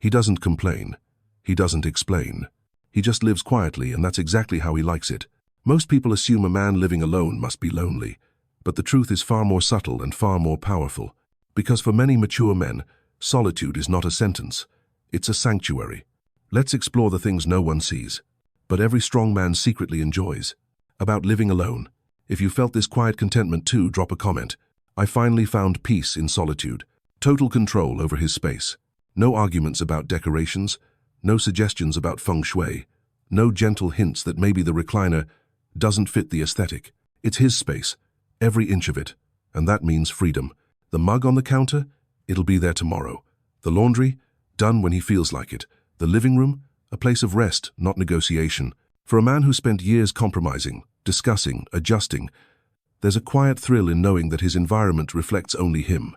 He doesn't complain. He doesn't explain. He just lives quietly, and that's exactly how he likes it. Most people assume a man living alone must be lonely, but the truth is far more subtle and far more powerful. Because for many mature men, solitude is not a sentence. It's a sanctuary. Let's explore the things no one sees, but every strong man secretly enjoys. About living alone. If you felt this quiet contentment too, drop a comment. I finally found peace in solitude. Total control over his space. No arguments about decorations. No suggestions about feng shui. No gentle hints that maybe the recliner doesn't fit the aesthetic. It's his space, every inch of it, and that means freedom. The mug on the counter? It'll be there tomorrow. The laundry? Done when he feels like it. The living room? A place of rest, not negotiation. For a man who spent years compromising, discussing, adjusting, there's a quiet thrill in knowing that his environment reflects only him.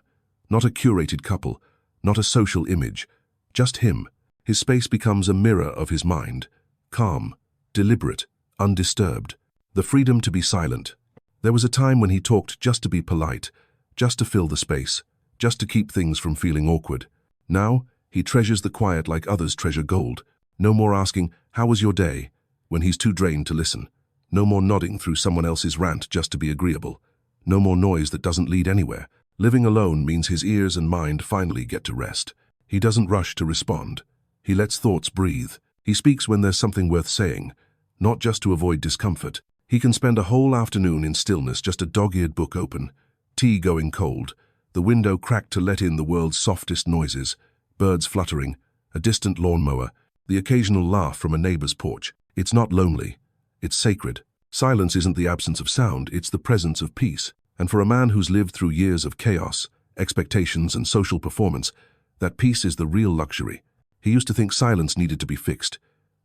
Not a curated couple, not a social image, just him. His space becomes a mirror of his mind, calm, deliberate, undisturbed. The freedom to be silent. There was a time when he talked just to be polite, just to fill the space, just to keep things from feeling awkward. Now, he treasures the quiet like others treasure gold. No more asking, "How was your day?" when he's too drained to listen. No more nodding through someone else's rant just to be agreeable. No more noise that doesn't lead anywhere. Living alone means his ears and mind finally get to rest. He doesn't rush to respond. He lets thoughts breathe. He speaks when there's something worth saying, not just to avoid discomfort. He can spend a whole afternoon in stillness, just a dog-eared book open, tea going cold, the window cracked to let in the world's softest noises, birds fluttering, a distant lawnmower, the occasional laugh from a neighbor's porch. It's not lonely. It's sacred. Silence isn't the absence of sound, it's the presence of peace. And for a man who's lived through years of chaos, expectations, and social performance, that peace is the real luxury. He used to think silence needed to be fixed.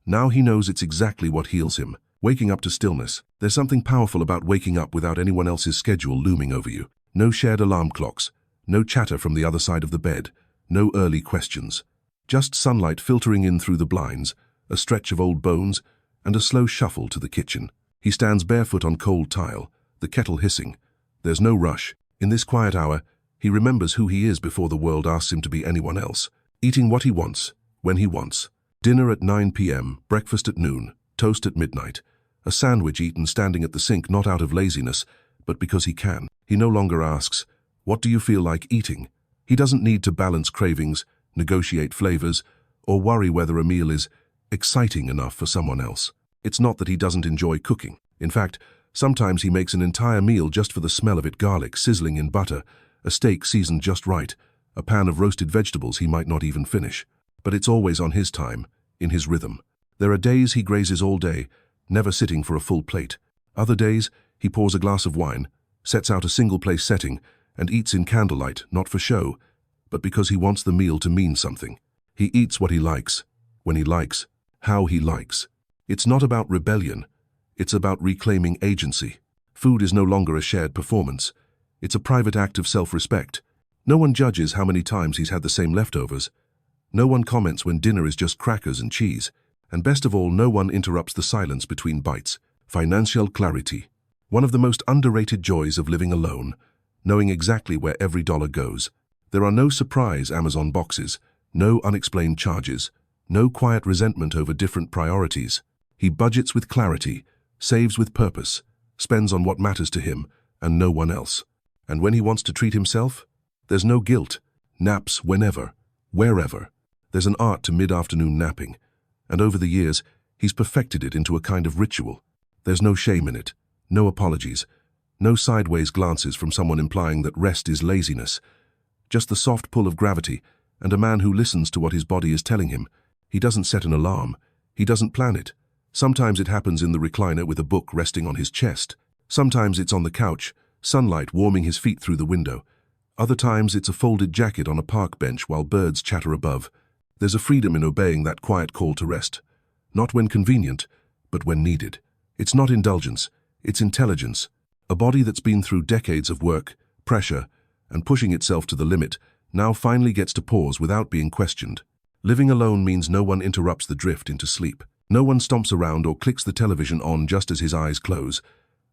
Now he knows it's exactly what heals him. Waking up to stillness. There's something powerful about waking up without anyone else's schedule looming over you. No shared alarm clocks. No chatter from the other side of the bed. No early questions. Just sunlight filtering in through the blinds, a stretch of old bones, and a slow shuffle to the kitchen. He stands barefoot on cold tile, the kettle hissing. There's no rush. In this quiet hour, he remembers who he is before the world asks him to be anyone else. Eating what he wants, when he wants. Dinner at 9 p.m., breakfast at noon, toast at midnight. A sandwich eaten standing at the sink, not out of laziness, but because he can. He no longer asks, "What do you feel like eating?" He doesn't need to balance cravings, negotiate flavors, or worry whether a meal is exciting enough for someone else. It's not that he doesn't enjoy cooking. In fact, sometimes he makes an entire meal just for the smell of it, garlic sizzling in butter, a steak seasoned just right, a pan of roasted vegetables he might not even finish. But it's always on his time, in his rhythm. There are days he grazes all day, never sitting for a full plate. Other days, he pours a glass of wine, sets out a single-place setting, and eats in candlelight, not for show, but because he wants the meal to mean something. He eats what he likes, when he likes, how he likes. It's not about rebellion. It's about reclaiming agency. Food is no longer a shared performance. It's a private act of self-respect. No one judges how many times he's had the same leftovers. No one comments when dinner is just crackers and cheese. And best of all, no one interrupts the silence between bites. Financial clarity. One of the most underrated joys of living alone, knowing exactly where every dollar goes. There are no surprise Amazon boxes, no unexplained charges, no quiet resentment over different priorities. He budgets with clarity, saves with purpose, spends on what matters to him and no one else. And when he wants to treat himself, there's no guilt. Naps whenever, wherever. There's an art to mid-afternoon napping, and over the years, he's perfected it into a kind of ritual. There's no shame in it, no apologies, no sideways glances from someone implying that rest is laziness. Just the soft pull of gravity, and a man who listens to what his body is telling him. He doesn't set an alarm. He doesn't plan it. Sometimes it happens in the recliner with a book resting on his chest. Sometimes it's on the couch, sunlight warming his feet through the window. Other times it's a folded jacket on a park bench while birds chatter above. There's a freedom in obeying that quiet call to rest. Not when convenient, but when needed. It's not indulgence, it's intelligence. A body that's been through decades of work, pressure, and pushing itself to the limit now finally gets to pause without being questioned. Living alone means no one interrupts the drift into sleep. No one stomps around or clicks the television on just as his eyes close.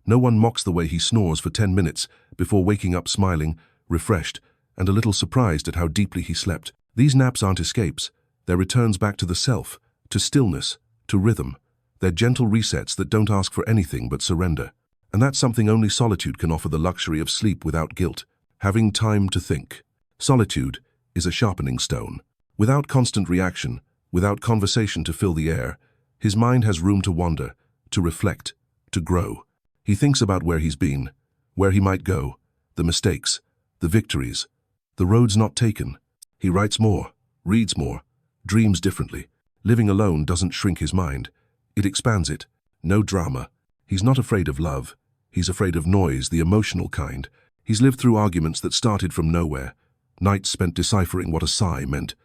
No one mocks the way he snores for 10 minutes before waking up smiling, refreshed, and a little surprised at how deeply he slept. These naps aren't escapes. They're returns back to the self, to stillness, to rhythm. They're gentle resets that don't ask for anything but surrender. And that's something only solitude can offer, the luxury of sleep without guilt, having time to think. Solitude is a sharpening stone. Without constant reaction, without conversation to fill the air, his mind has room to wander, to reflect, to grow. He thinks about where he's been, where he might go, the mistakes, the victories, the roads not taken. He writes more, reads more, dreams differently. Living alone doesn't shrink his mind. It expands it. No drama. He's not afraid of love. He's afraid of noise, the emotional kind. He's lived through arguments that started from nowhere. Nights spent deciphering what a sigh meant.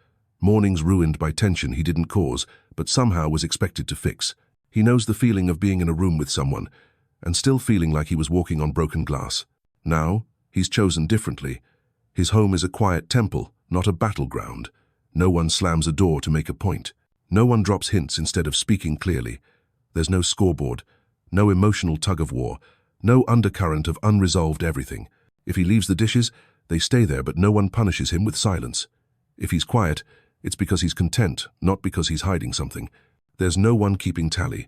Mornings ruined by tension he didn't cause, but somehow was expected to fix. He knows the feeling of being in a room with someone, and still feeling like he was walking on broken glass. Now, he's chosen differently. His home is a quiet temple, not a battleground. No one slams a door to make a point. No one drops hints instead of speaking clearly. There's no scoreboard, no emotional tug-of-war, no undercurrent of unresolved everything. If he leaves the dishes, they stay there, but no one punishes him with silence. If he's quiet, it's because he's content, not because he's hiding something. There's no one keeping tally,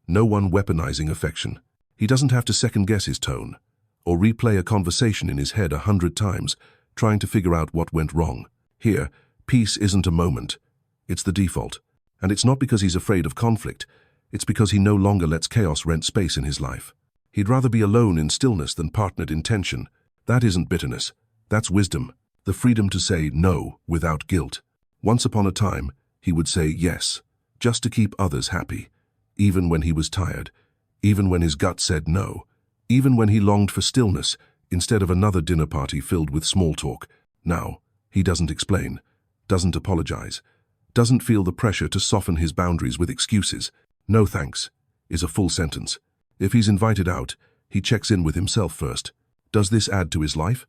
no one weaponizing affection. He doesn't have to second-guess his tone, or replay a conversation in his head 100 times, trying to figure out what went wrong. Here, peace isn't a moment. It's the default. And it's not because he's afraid of conflict. It's because he no longer lets chaos rent space in his life. He'd rather be alone in stillness than partnered in tension. That isn't bitterness. That's wisdom. The freedom to say no without guilt. Once upon a time, he would say yes, just to keep others happy. Even when he was tired. Even when his gut said no. Even when he longed for stillness instead of another dinner party filled with small talk. Now, he doesn't explain, doesn't apologize, doesn't feel the pressure to soften his boundaries with excuses. No thanks is a full sentence. If he's invited out, he checks in with himself first. Does this add to his life,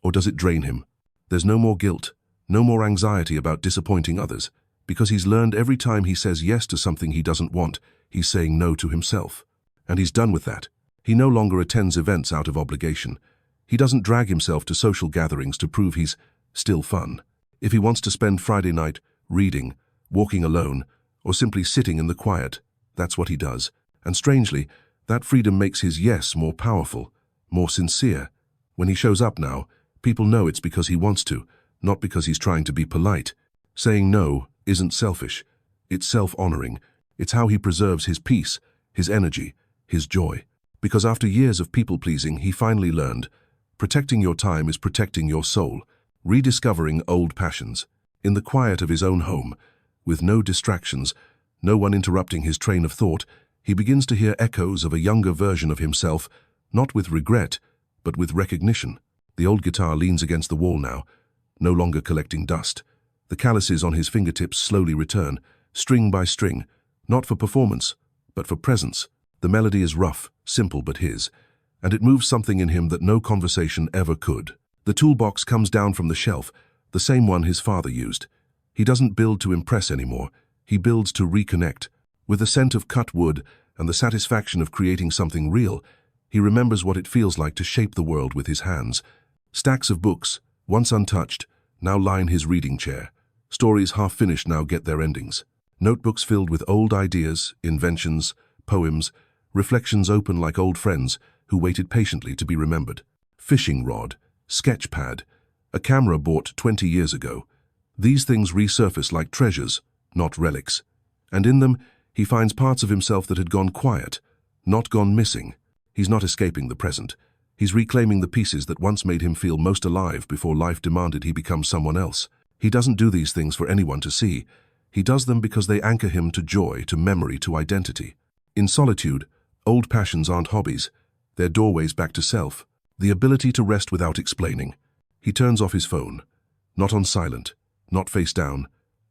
or does it drain him? There's no more guilt, no more anxiety about disappointing others, because he's learned every time he says yes to something he doesn't want, he's saying no to himself. And he's done with that. He no longer attends events out of obligation. He doesn't drag himself to social gatherings to prove he's still fun. If he wants to spend Friday night reading, walking alone, or simply sitting in the quiet, that's what he does. And strangely, that freedom makes his yes more powerful, more sincere. When he shows up now, people know it's because he wants to, not because he's trying to be polite. Saying no isn't selfish. It's self-honoring. It's how he preserves his peace, his energy, his joy. Because after years of people-pleasing, he finally learned, protecting your time is protecting your soul. Rediscovering old passions. In the quiet of his own home, with no distractions, no one interrupting his train of thought, he begins to hear echoes of a younger version of himself, not with regret, but with recognition. The old guitar leans against the wall now, no longer collecting dust. The calluses on his fingertips slowly return, string by string, not for performance, but for presence. The melody is rough, simple but his, and it moves something in him that no conversation ever could. The toolbox comes down from the shelf, the same one his father used. He doesn't build to impress anymore, he builds to reconnect. With the scent of cut wood and the satisfaction of creating something real, he remembers what it feels like to shape the world with his hands. Stacks of books, once untouched, now line his reading chair. Stories half finished now get their endings. Notebooks filled with old ideas, inventions, poems, reflections open like old friends who waited patiently to be remembered. Fishing rod, sketch pad, a camera bought 20 years ago. These things resurface like treasures, not relics. And in them, he finds parts of himself that had gone quiet, not gone missing. He's not escaping the present. He's reclaiming the pieces that once made him feel most alive before life demanded he become someone else. He doesn't do these things for anyone to see. He does them because they anchor him to joy, to memory, to identity. In solitude, old passions aren't hobbies. They're doorways back to self. The ability to rest without explaining. He turns off his phone. Not on silent, not face down.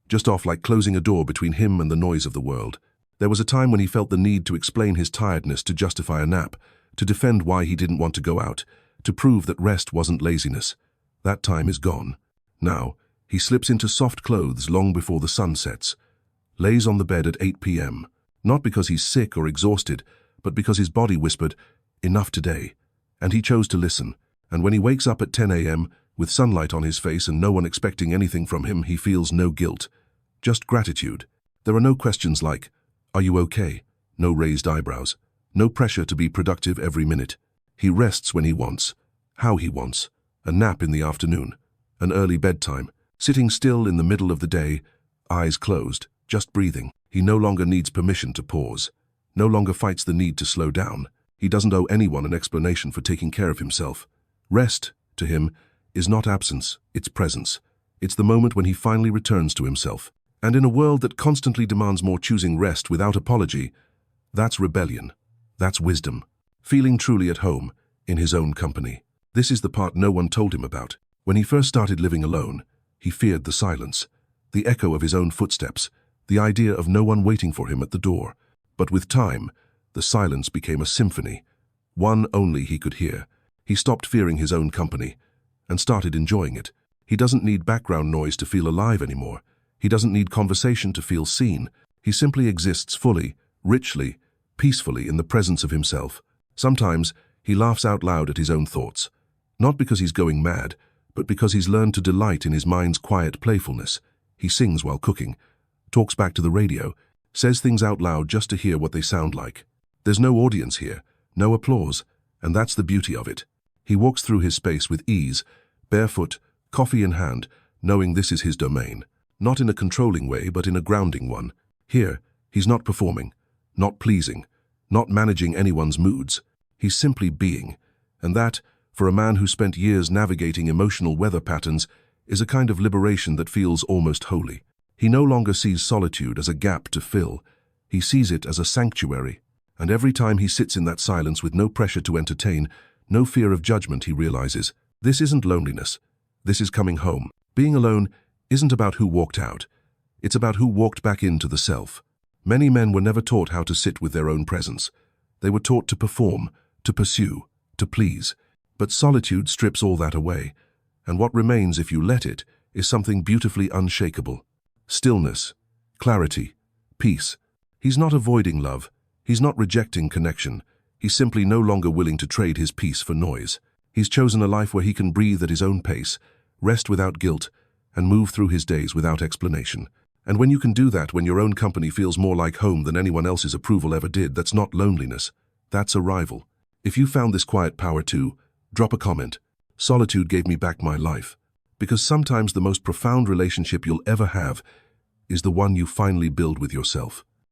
Just off like closing a door between him and the noise of the world. There was a time when he felt the need to explain his tiredness to justify a nap, to defend why he didn't want to go out, to prove that rest wasn't laziness. That time is gone. Now, he slips into soft clothes long before the sun sets, lays on the bed at 8 p.m., not because he's sick or exhausted, but because his body whispered, "Enough today." And he chose to listen. And when he wakes up at 10 a.m., with sunlight on his face and no one expecting anything from him, he feels no guilt, just gratitude. There are no questions like, "Are you okay?" No raised eyebrows. No pressure to be productive every minute. He rests when he wants, how he wants. A nap in the afternoon, an early bedtime, sitting still in the middle of the day, eyes closed, just breathing. He no longer needs permission to pause. No longer fights the need to slow down. He doesn't owe anyone an explanation for taking care of himself. Rest, to him, is not absence, it's presence. It's the moment when he finally returns to himself. And in a world that constantly demands more, choosing rest without apology, that's rebellion. That's wisdom. Feeling truly at home, in his own company. This is the part no one told him about. When he first started living alone, he feared the silence, the echo of his own footsteps, the idea of no one waiting for him at the door. But with time, the silence became a symphony, one only he could hear. He stopped fearing his own company and started enjoying it. He doesn't need background noise to feel alive anymore. He doesn't need conversation to feel seen. He simply exists fully, richly, peacefully in the presence of himself. Sometimes he laughs out loud at his own thoughts. Not because he's going mad, but because he's learned to delight in his mind's quiet playfulness. He sings while cooking, talks back to the radio, says things out loud just to hear what they sound like. There's no audience here, no applause, and that's the beauty of it. He walks through his space with ease, barefoot, coffee in hand, knowing this is his domain. Not in a controlling way, but in a grounding one. Here, he's not performing, not pleasing, not managing anyone's moods. He's simply being. And that, for a man who spent years navigating emotional weather patterns, is a kind of liberation that feels almost holy. He no longer sees solitude as a gap to fill. He sees it as a sanctuary. And every time he sits in that silence with no pressure to entertain, no fear of judgment, he realizes, this isn't loneliness. This is coming home. Being alone isn't about who walked out. It's about who walked back into the self. Many men were never taught how to sit with their own presence. They were taught to perform, to pursue, to please. But solitude strips all that away, and what remains, if you let it, is something beautifully unshakable. Stillness, clarity, peace. He's not avoiding love. He's not rejecting connection. He's simply no longer willing to trade his peace for noise. He's chosen a life where he can breathe at his own pace, rest without guilt, and move through his days without explanation. And when you can do that, when your own company feels more like home than anyone else's approval ever did, that's not loneliness. That's arrival. If you found this quiet power too, drop a comment. Solitude gave me back my life. Because sometimes the most profound relationship you'll ever have is the one you finally build with yourself.